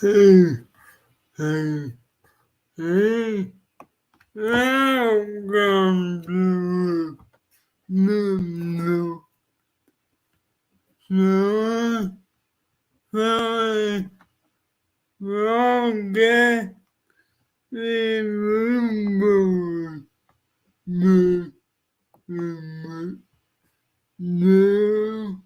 Hey, hey, hey, welcome to the show. Sorry, wrong guy. Remember the no.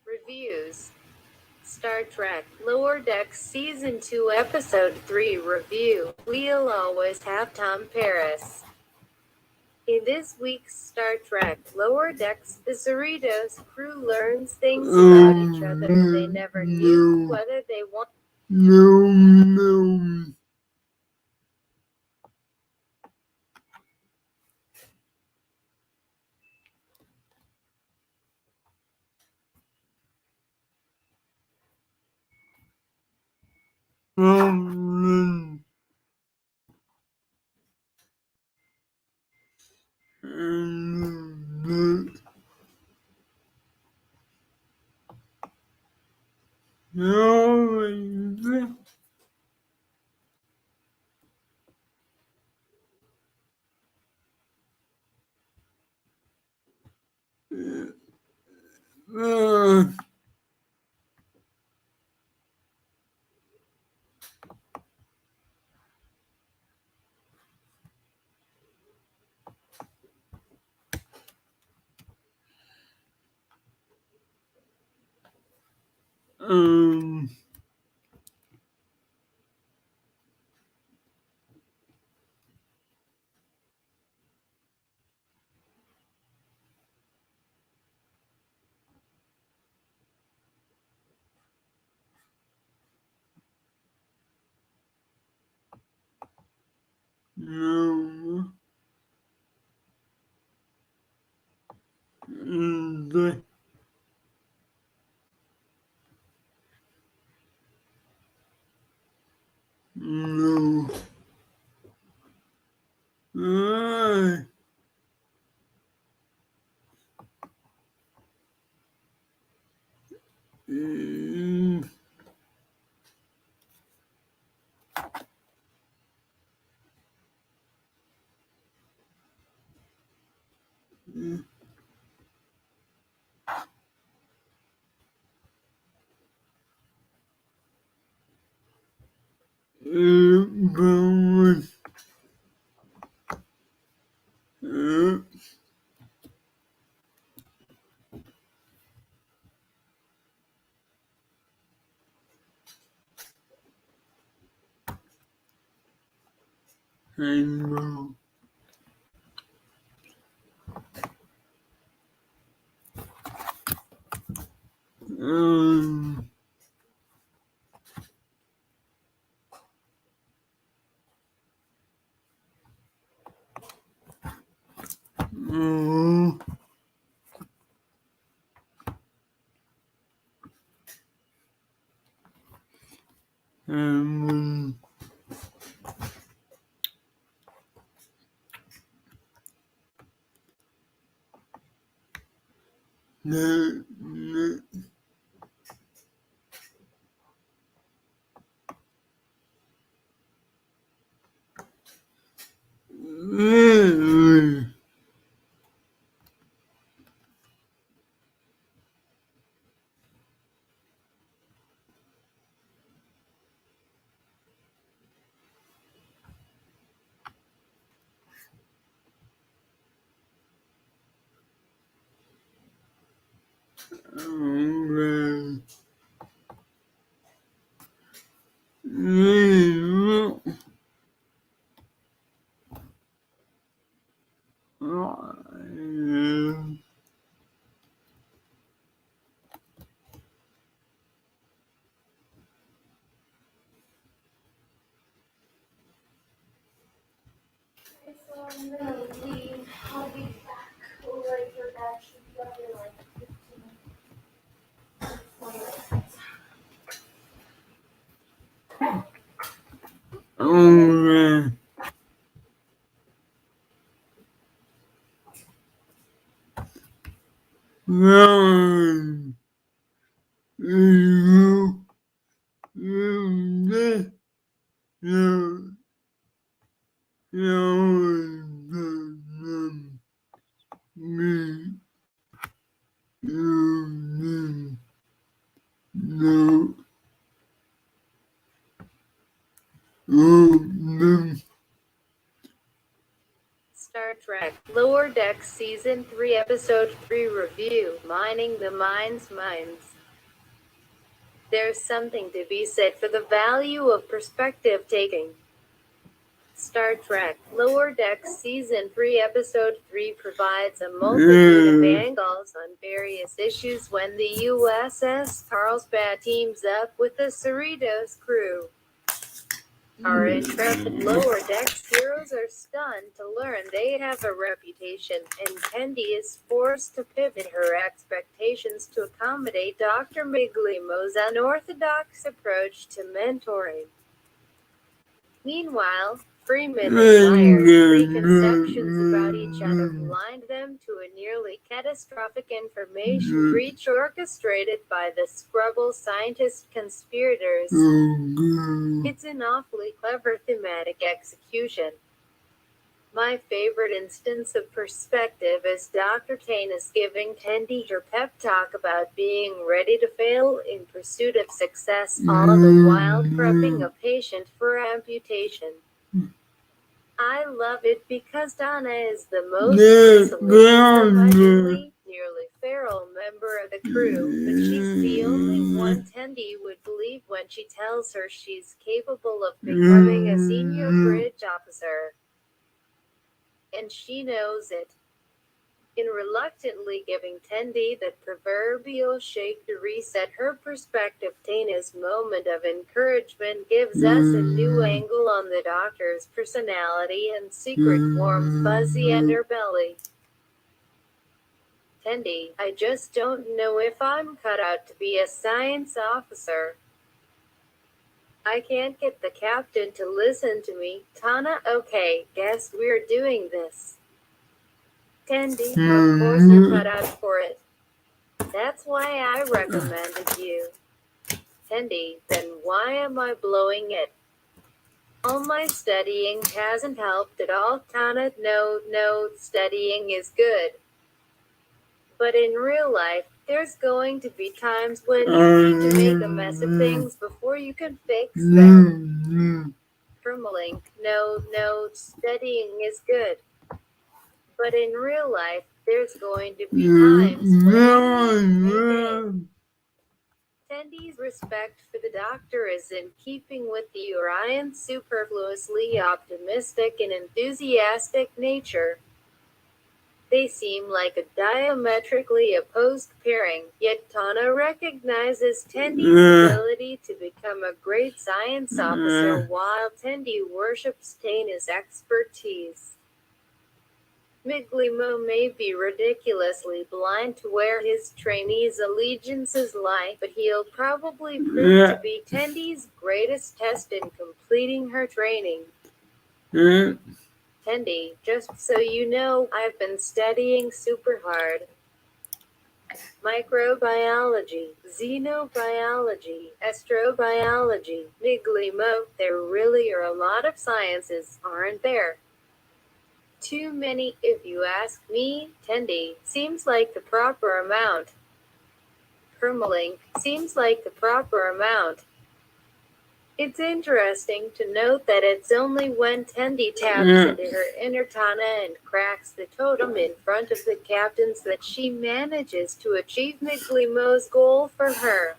Reviews. Star Trek Lower Decks Season 2 Episode 3 Review. We'll always have Tom Paris. In this week's Star Trek Lower Decks, the Cerritos crew learns things about each other they never knew whether they want. No. So I'm gonna leave. I'll be back later. That should be under like 15, 20 minutes. Star Trek Lower Decks Season 3 Episode 3 Review Mining the Mind's Minds. There's something to be said for the value of perspective taking. Star Trek Lower Decks Season 3 Episode 3 provides a multitude of angles on various issues when the USS Carlsbad teams up with the Cerritos crew. Our intrepid Lower Decks heroes are stunned to learn they have a reputation, and Tendi is forced to pivot her expectations to accommodate Dr. Miglimo's unorthodox approach to mentoring. Meanwhile, Freeman and Meyer's preconceptions about each other blind them to a nearly catastrophic information breach orchestrated by the Scrubble scientist conspirators. It's an awfully clever thematic execution. My favorite instance of perspective is Dr. Tane is giving Tendi her pep talk about being ready to fail in pursuit of success, all the while prepping a patient for amputation. I love it because Donna is the most curmudgeonly, nearly feral member of the crew, but she's the only one Tendi would believe when she tells her she's capable of becoming a senior bridge officer. And she knows it. In reluctantly giving Tendi the proverbial shake to reset her perspective, Tana's moment of encouragement gives us a new angle on the Doctor's personality and secret warm fuzzy underbelly. Tendi, I just don't know if I'm cut out to be a science officer. I can't get the captain to listen to me. Tana, okay, guess we're doing this. Tendi, of course you're cut out for it. That's why I recommended you. Tendi, then why am I blowing it? All my studying hasn't helped at all. Tana, no, studying is good. But in real life, there's going to be times when you need to make a mess of things before you can fix them. Permalink, no, studying is good. But in real life, there's going to be times when you Tendi's respect for the Doctor is in keeping with the Orion's superfluously optimistic and enthusiastic nature. They seem like a diametrically opposed pairing, yet Tana recognizes Tendi's ability to become a great science officer while Tendi worships Tana's expertise. Miglimo may be ridiculously blind to where his trainees' allegiances lie, but he'll probably prove to be Tendi's greatest test in completing her training. Tendi, just so you know, I've been studying super hard. Microbiology, xenobiology, astrobiology, Miglimo, there really are a lot of sciences, aren't there? Too many, if you ask me. Tendi, seems like the proper amount. Permalink, seems like the proper amount. It's interesting to note that it's only when Tendi taps into her inner Tana and cracks the totem in front of the captains that she manages to achieve Miglimo's goal for her.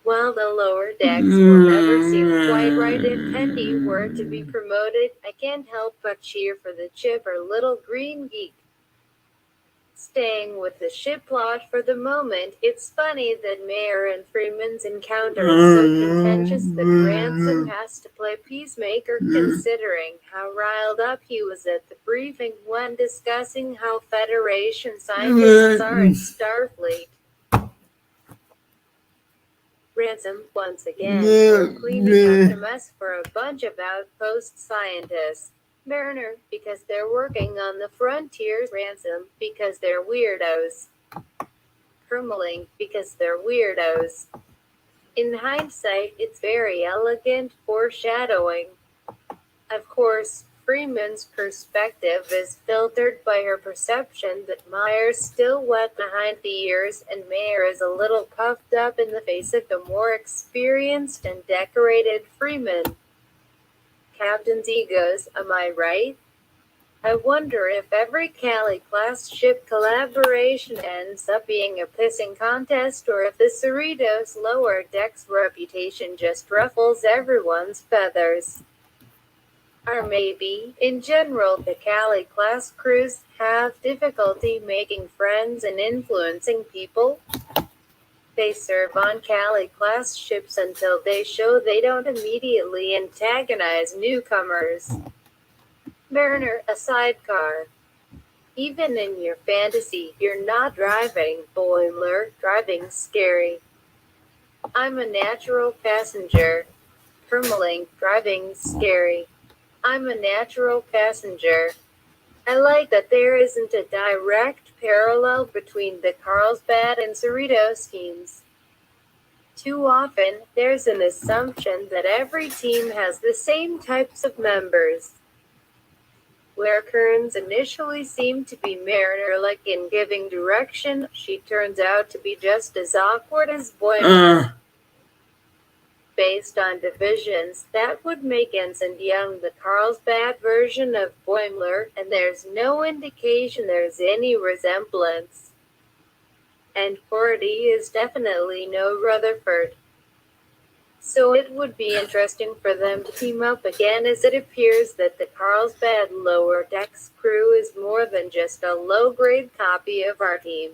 While the lower decks will never seem quite right if Tendi were to be promoted, I can't help but cheer for the chipper little green geek. Staying with the ship plot for the moment, it's funny that Mayor and Freeman's encounter is so contentious that Ransom has to play peacemaker considering how riled up he was at the briefing when discussing how Federation scientists are in Starfleet. Ransom, once again, for cleaning up the mess for a bunch of outpost scientists. Mariner, because they're working on the frontiers. Ransom, because they're weirdos. Krummeling, because they're weirdos. In hindsight, it's very elegant foreshadowing. Of course, Freeman's perspective is filtered by her perception that Meyer's still wet behind the ears and Mayer is a little puffed up in the face of the more experienced and decorated Freeman. Captain's egos, am I right? I wonder if every Cali-class ship collaboration ends up being a pissing contest or if the Cerritos lower decks reputation just ruffles everyone's feathers. Or maybe, in general, the Cali-class crews have difficulty making friends and influencing people. They serve on Cali-class ships until they show they don't immediately antagonize newcomers. Mariner, a sidecar. Even in your fantasy, you're not driving, Boimler. Driving's scary. I'm a natural passenger. Permalink, driving's scary. I'm a natural passenger. I like that there isn't a direct parallel between the Carlsbad and Cerritos schemes. Too often, there's an assumption that every team has the same types of members. Where Kearns initially seemed to be Mariner-like in giving direction, she turns out to be just as awkward as Boimler. Based on divisions, that would make Ensign Young the Carlsbad version of Boimler, and there's no indication there's any resemblance. And Cordy is definitely no Rutherford. So it would be interesting for them to team up again, as it appears that the Carlsbad lower decks crew is more than just a low-grade copy of our team.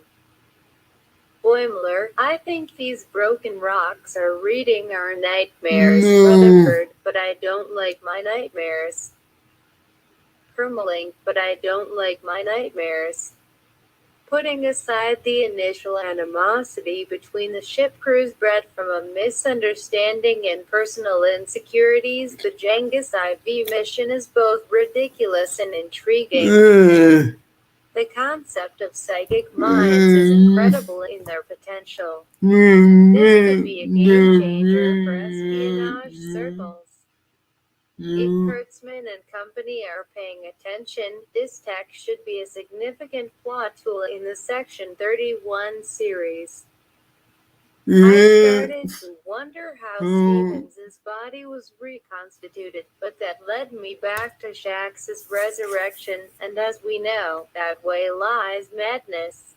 Boimler, I think these broken rocks are reading our nightmares, Rutherford, but I don't like my nightmares. Permalink, but I don't like my nightmares. Putting aside the initial animosity between the ship crews bred from a misunderstanding and personal insecurities, the Genghis IV mission is both ridiculous and intriguing. The concept of psychic minds is incredible in their potential. This could be a game changer for espionage circles. If Kurtzman and company are paying attention, this tech should be a significant plot tool in the Section 31 series. I started to wonder how Stevens' body was reconstituted, but that led me back to Shax's resurrection, and as we know, that way lies madness.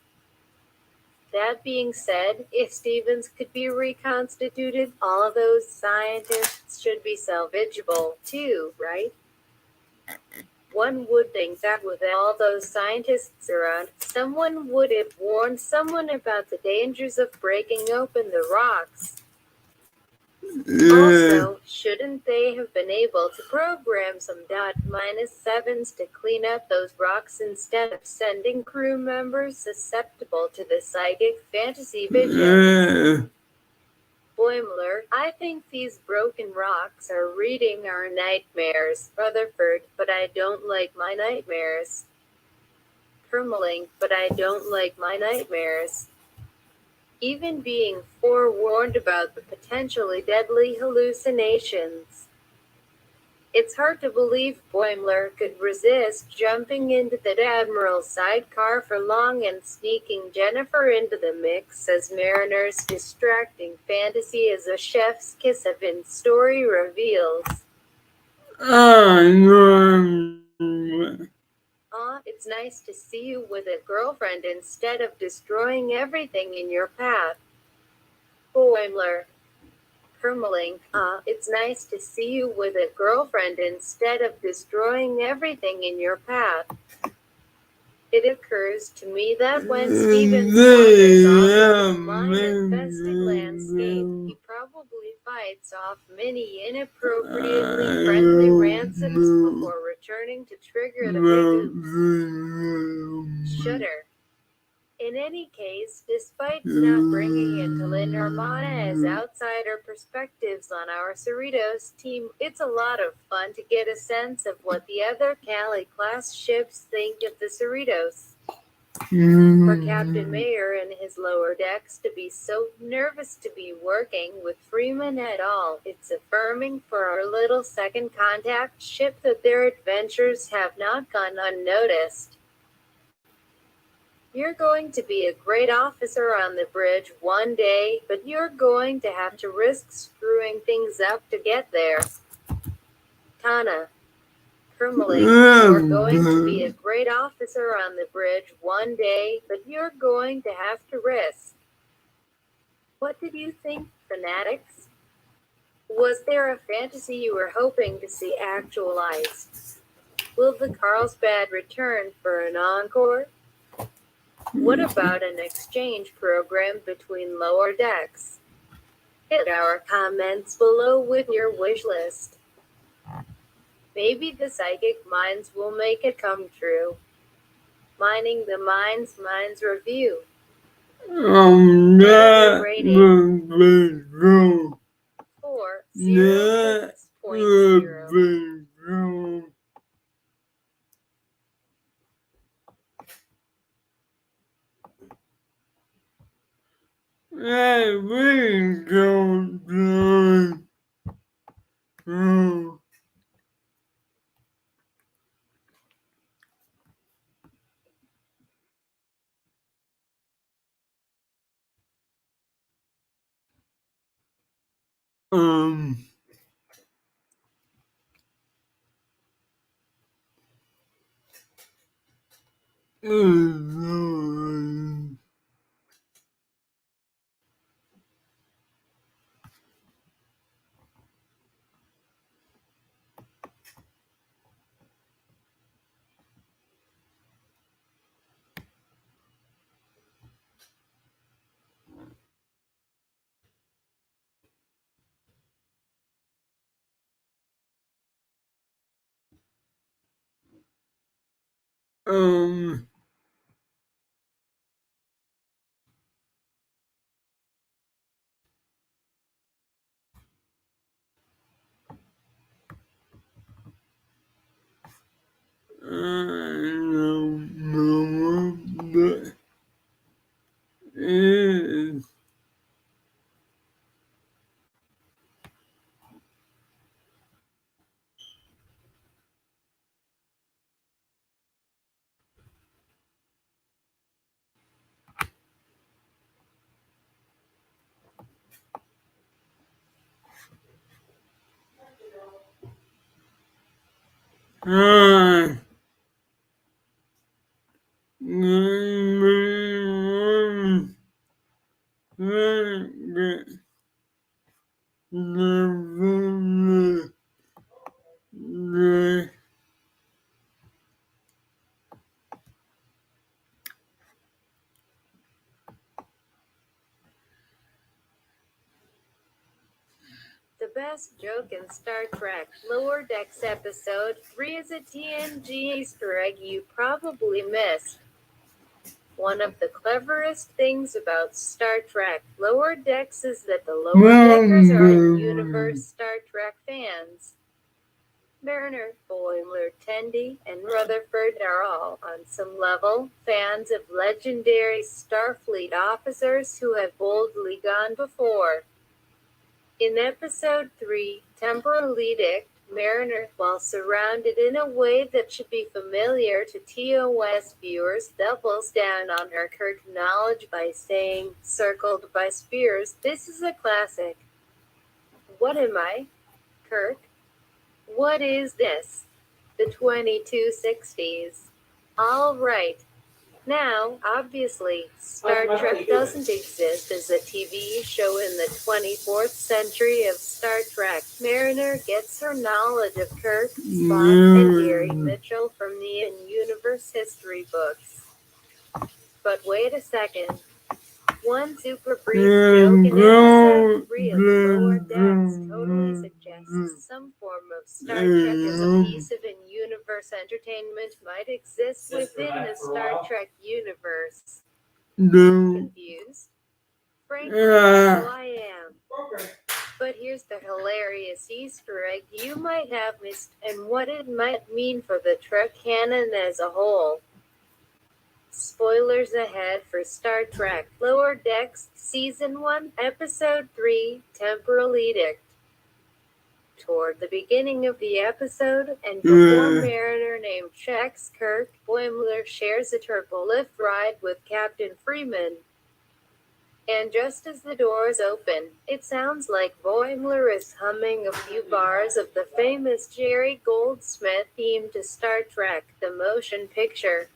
That being said, if Stevens could be reconstituted, all of those scientists should be salvageable, too, right? One would think that with all those scientists around, someone would have warned someone about the dangers of breaking open the rocks. Also, shouldn't they have been able to program some -7s to clean up those rocks instead of sending crew members susceptible to the psychic fantasy vision? Boimler, I think these broken rocks are reading our nightmares, Rutherford, but I don't like my nightmares. Permalink, but I don't like my nightmares. Even being forewarned about the potentially deadly hallucinations. It's hard to believe Boimler could resist jumping into the Admiral's sidecar for long and sneaking Jennifer into the mix as Mariner's distracting fantasy as a chef's kiss of in story reveals. It's nice to see you with a girlfriend instead of destroying everything in your path. Boimler. Permalink. It's nice to see you with a girlfriend instead of destroying everything in your path. It occurs to me that when Stephen wanders off into mine-infested landscape, he probably fights off many inappropriately friendly ransoms before returning to trigger the big shudder. In any case, despite not bringing in Talin Armana as outsider perspectives on our Cerritos team, it's a lot of fun to get a sense of what the other Cali-class ships think of the Cerritos. For Captain Mayer and his lower decks to be so nervous to be working with Freeman et al., it's affirming for our little second contact ship that their adventures have not gone unnoticed. You're going to be a great officer on the bridge one day, but you're going to have to risk screwing things up to get there. Tana. Permalink, you're going to be a great officer on the bridge one day, but you're going to have to risk. What did you think, fanatics? Was there a fantasy you were hoping to see actualized? Will the Carlsbad return for an encore? What about an exchange program between lower decks? Hit our comments below with your wish list. Maybe the psychic minds will make it come true. Mining the Minds review. Rating 4.06.0. The best joke in Star Trek Lower Decks Episode 3 is a TNG Easter egg you probably missed. One of the cleverest things about Star Trek Lower Decks is that the Lower Deckers are in-universe Star Trek fans. Mariner, Boimler, Tendi, and Rutherford are all, on some level, fans of legendary Starfleet officers who have boldly gone before. In Episode 3, Temporal Edict, Mariner, while surrounded in a way that should be familiar to TOS viewers, doubles down on her Kirk knowledge by saying, circled by spears, this is a classic. What am I? Kirk? What is this? The 2260s. All right. Now, obviously, Star Trek doesn't exist as a TV show in the 24th century of Star Trek. Mariner gets her knowledge of Kirk, Spock, and Gary Mitchell from the in-universe history books. But wait a second. One super brief joke in episode 3 of Lower Decks totally suggests some form of Star Trek as a piece of in-universe entertainment might exist within the Star Trek universe. Confused? Frankly, so I am. But here's the hilarious Easter egg you might have missed and what it might mean for the Trek canon as a whole. Spoilers ahead for Star Trek Lower Decks Season 1, Episode 3, Temporal Edict. Toward the beginning of the episode, and before Mariner named checks Kirk, Boimler shares a turbo-lift ride with Captain Freeman. And just as the doors open, it sounds like Boimler is humming a few bars of the famous Jerry Goldsmith theme to Star Trek, the motion picture.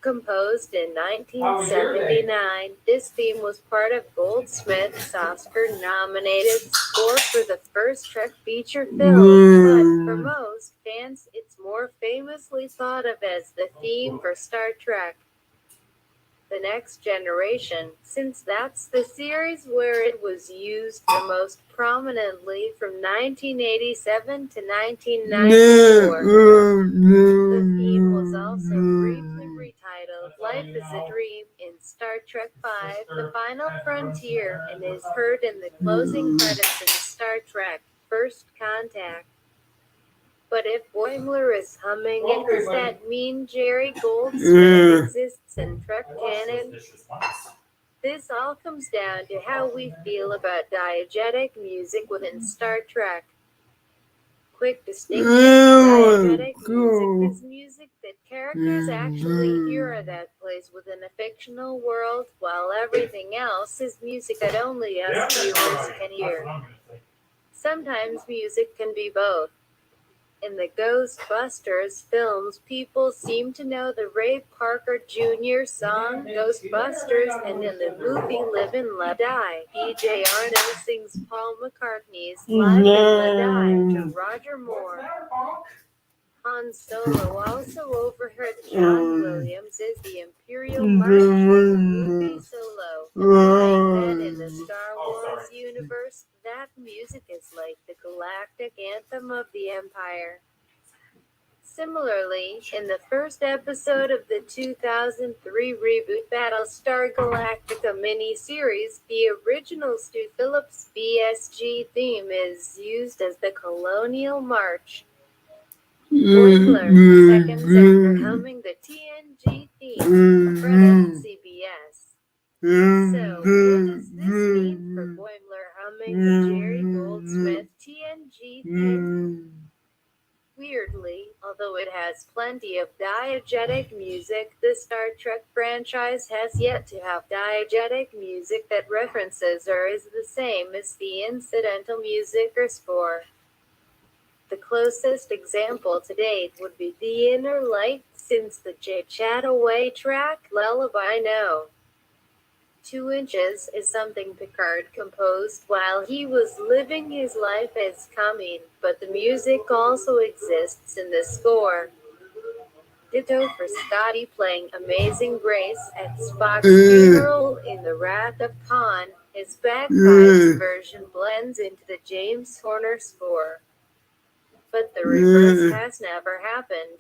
Composed in 1979, this theme was part of Goldsmith's Oscar-nominated score for the first Trek feature film, but for most fans, it's more famously thought of as the theme for Star Trek: The Next Generation, since that's the series where it was used the most prominently from 1987 to 1994. The theme was also briefly retitled Life is a Dream in Star Trek V, The Final Frontier, and is heard in the closing credits in Star Trek: First Contact. But if Boimler is humming it, does that mean Jerry Goldsmith exists in Trek canon? This all comes down to how we feel about diegetic music within Star Trek. Quick distinction: diegetic music is music that characters actually hear or that plays within a fictional world, while everything else is music that only us viewers can hear. Sometimes music can be both. In the Ghostbusters films, people seem to know the Ray Parker Jr. song Ghostbusters, and in the movie Live and Let Die, PJ Arno sings Paul McCartney's Live and Let Die to Roger Moore. Han Solo also overheard John Williams as the Imperial March in the movie Solo. And then in the Star Wars universe, that music is like the galactic anthem of the Empire. Similarly, in the first episode of the 2003 reboot Battlestar Galactica miniseries, the original Stu Phillips BSG theme is used as the Colonial March. Boimler, seconds after humming the TNG theme, credit CBS. So, what does this mean for Boimler humming the Jerry Goldsmith TNG theme? Weirdly, although it has plenty of diegetic music, the Star Trek franchise has yet to have diegetic music that references or is the same as the incidental music or score. The closest example to date would be The Inner Light, since the J Chataway track, Lullaby No. 2 Inches is something Picard composed while he was living his life as Kameen, but the music also exists in the score. Ditto for Scotty playing Amazing Grace at Spock's funeral in The Wrath of Khan. His bagpipes version blends into the James Horner score. But the reverse has never happened.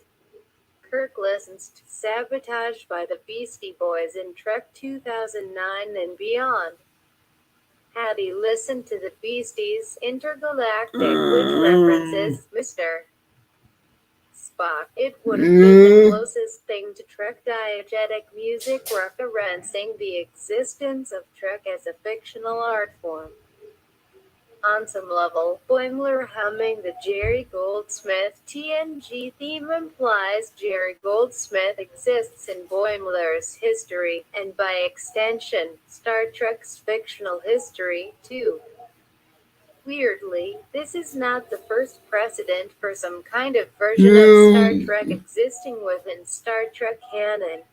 Kirk listens to Sabotage by the Beastie Boys in Trek 2009 and beyond. Had he listened to the Beasties' Intergalactic, which references Mr. Spock, it would have been the closest thing to Trek diegetic music referencing the existence of Trek as a fictional art form. On some level, Boimler humming the Jerry Goldsmith TNG theme implies Jerry Goldsmith exists in Boimler's history, and by extension, Star Trek's fictional history, too. Weirdly, this is not the first precedent for some kind of version of Star Trek existing within Star Trek canon.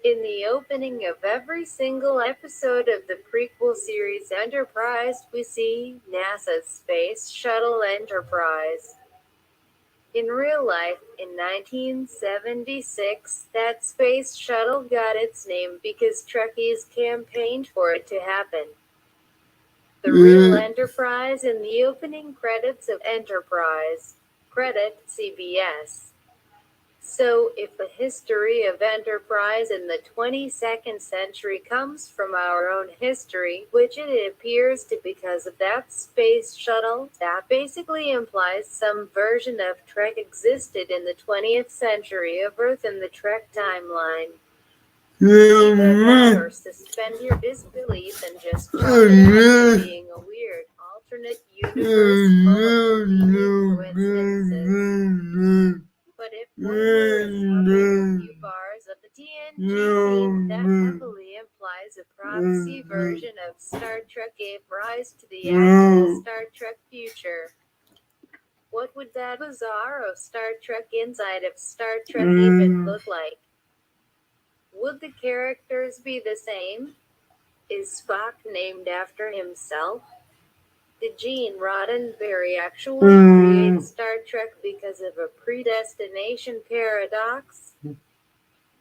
In the opening of every single episode of the prequel series Enterprise, we see NASA's Space Shuttle Enterprise. In real life, in 1976, that space shuttle got its name because Trekkies campaigned for it to happen. The real Enterprise in the opening credits of Enterprise. Credit CBS. So, if the history of Enterprise in the 22nd century comes from our own history, which it appears to because of that space shuttle, that basically implies some version of Trek existed in the 20th century of Earth in the Trek timeline. Either that or suspend your disbelief and just chalk it up to being a weird, alternate universe full of convenient coincidences. But if Boimler is humming a few bars of the TNG theme, that heavily implies a proxy version of Star Trek gave rise to the actual Star Trek future. What would that bizarro Star Trek inside of Star Trek even look like? Would the characters be the same? Is Spock named after himself? Did Gene Roddenberry actually create Star Trek because of a predestination paradox?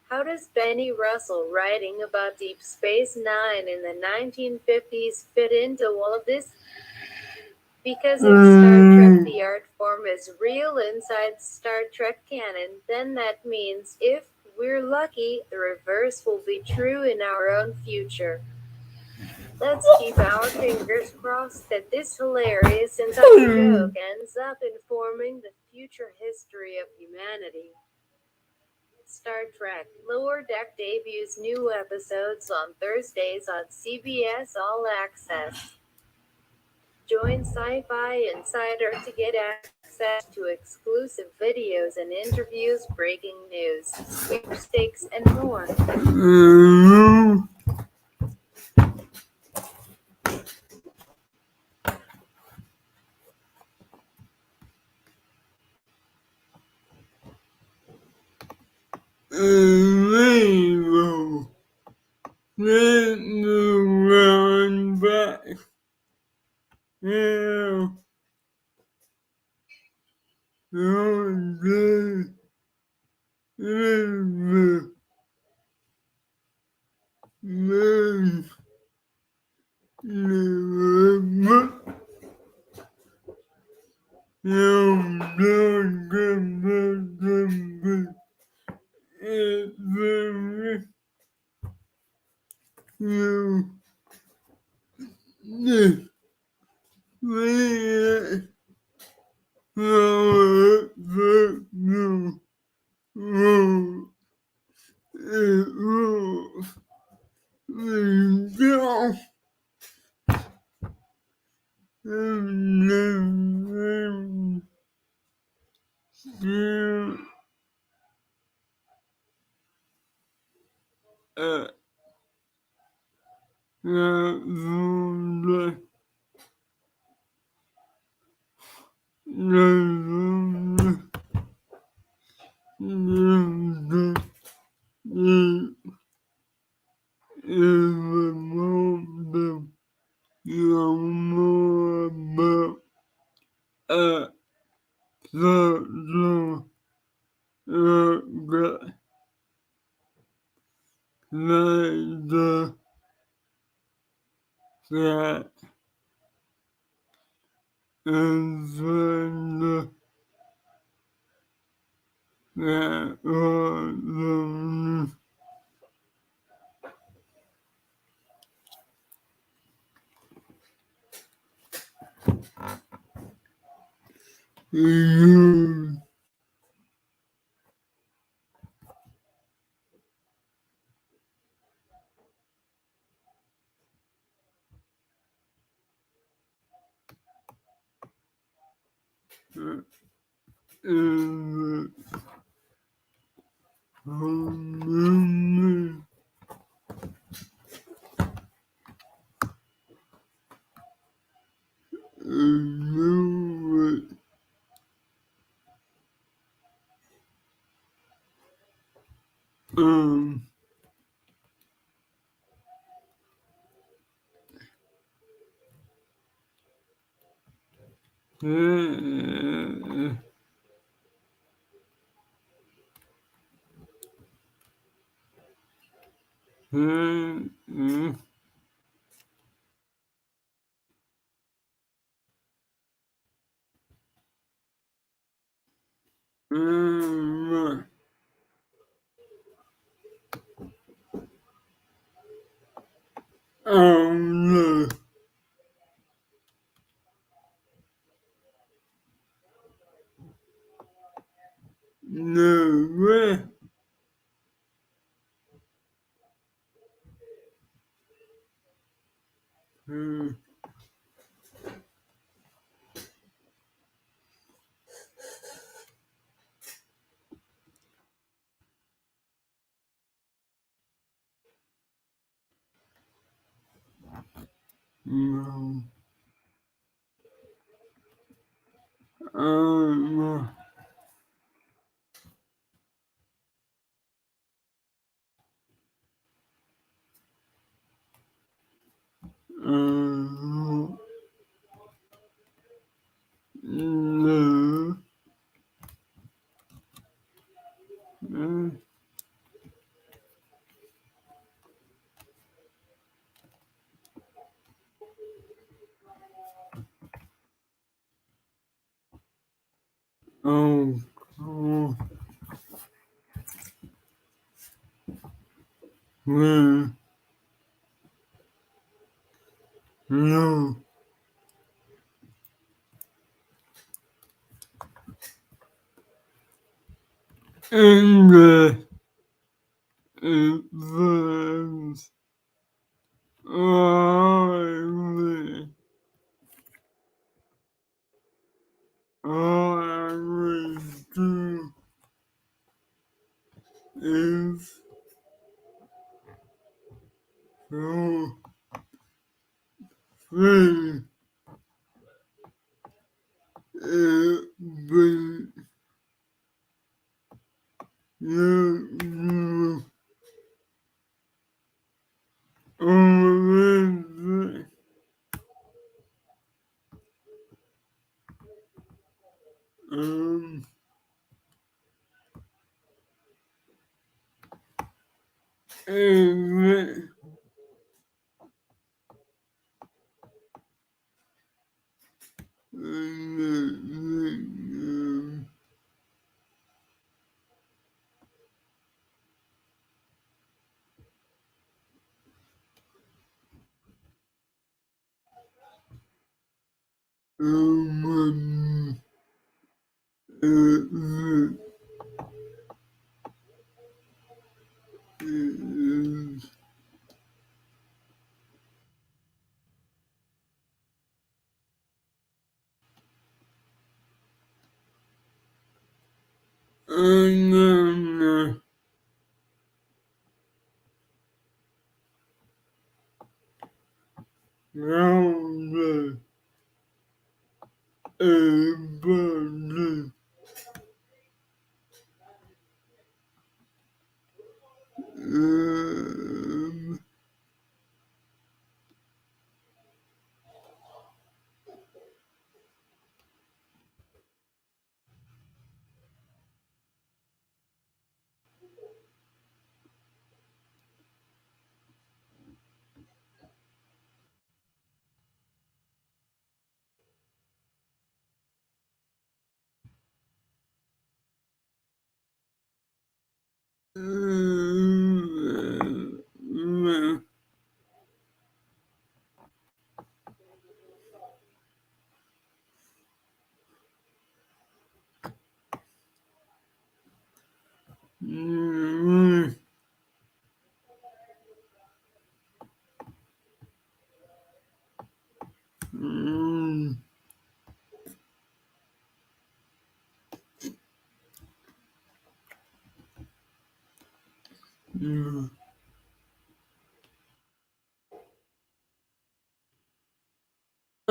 How does Benny Russell writing about Deep Space Nine in the 1950s fit into all of this? Because if Star Trek the art form is real inside Star Trek canon, then that means, if we're lucky, the reverse will be true in our own future. Let's keep our fingers crossed that this hilarious inside joke ends up informing the future history of humanity. Star Trek Lower Deck debuts new episodes on Thursdays on CBS All Access. Join Sci-Fi Insider to get access to exclusive videos and interviews, breaking news, sweepstakes, and more.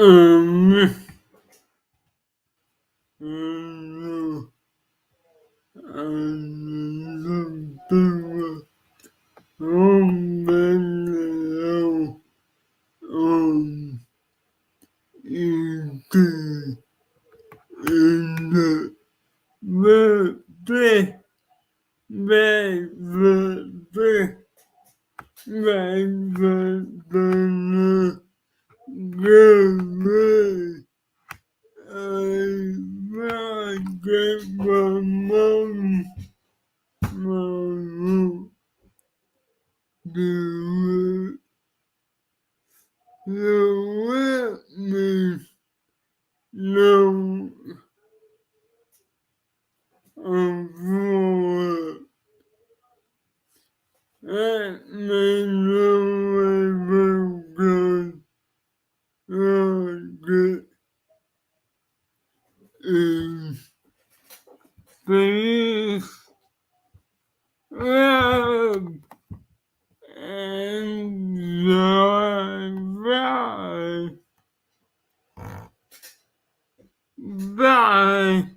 um, Bye.